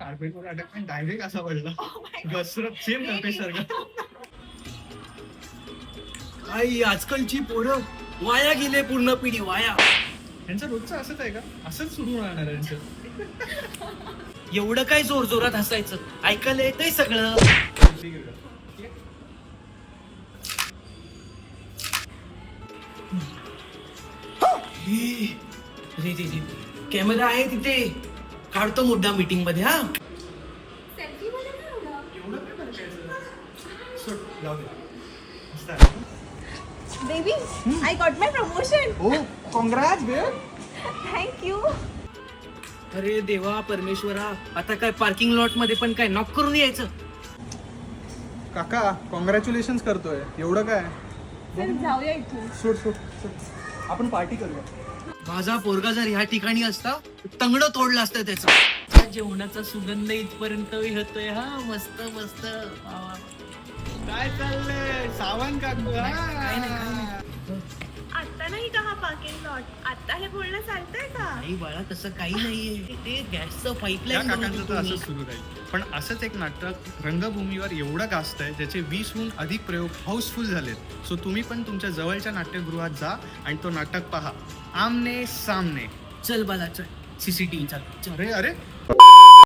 कार्पेटवर अटकून डायरेक्ट असा पडला. घसरत सेम कल्पेशसारखा. आई आजकालची पोरं वाया गेले, पूर्ण पिढी वाया. यांचं रोजचं असंच आहे का? असंच सुरू राहणार आहे यांचं. एवढं काय जोर जोरात हसायचं, ऐकायला येतंय सगळं. कॅमेरा आहे तिथे, काढतो मुद्दा मीटिंग मध्ये. हा एवढं काय करायचं? सोड, जाऊ दे. मस्त आहे. Baby, I got my promotion. Oh, congrats, babe. Thank you. अरे देवा परमेश्वरा, आता काय पार्किंग लॉट मध्ये पण काय नॉक करून यायचं? काका कॉंग्रॅच्युलेशन करतोय. एवढं काय? चल जाऊया इथून. सोड सोड सोड. आपण पार्टी करूया. माझा पोरगा जर ह्या ठिकाणी असता, तंगड तोडलं असतं त्याचं. त्या जेवणाचा सुगंध इथपर्यंत येतोय. हा मस्त मस्त. वा, वा. काय चाललंय सावंत काकू? काय नाही. आता नाही का हा पार्किंग लॉट? आता हे बोलणं चालतंय का? नाही बाळा, तसं काही नाहीये. ते गॅसचं या पाईपलाईन काकांचं तर असंच सुरू राहील. पण असंच एक नाटक रंगभूमीवर एवढं गाजतंय, ज्याचे 20हून अधिक प्रयोग हाऊसफुल झालेत. सो तुम्ही पण तुमच्या जवळच्या नाट्यगृहात जा आणि तो नाटक पहा, आमने सामने. चल बाला चल, सीसीटीव्ही चाल. अरे अरे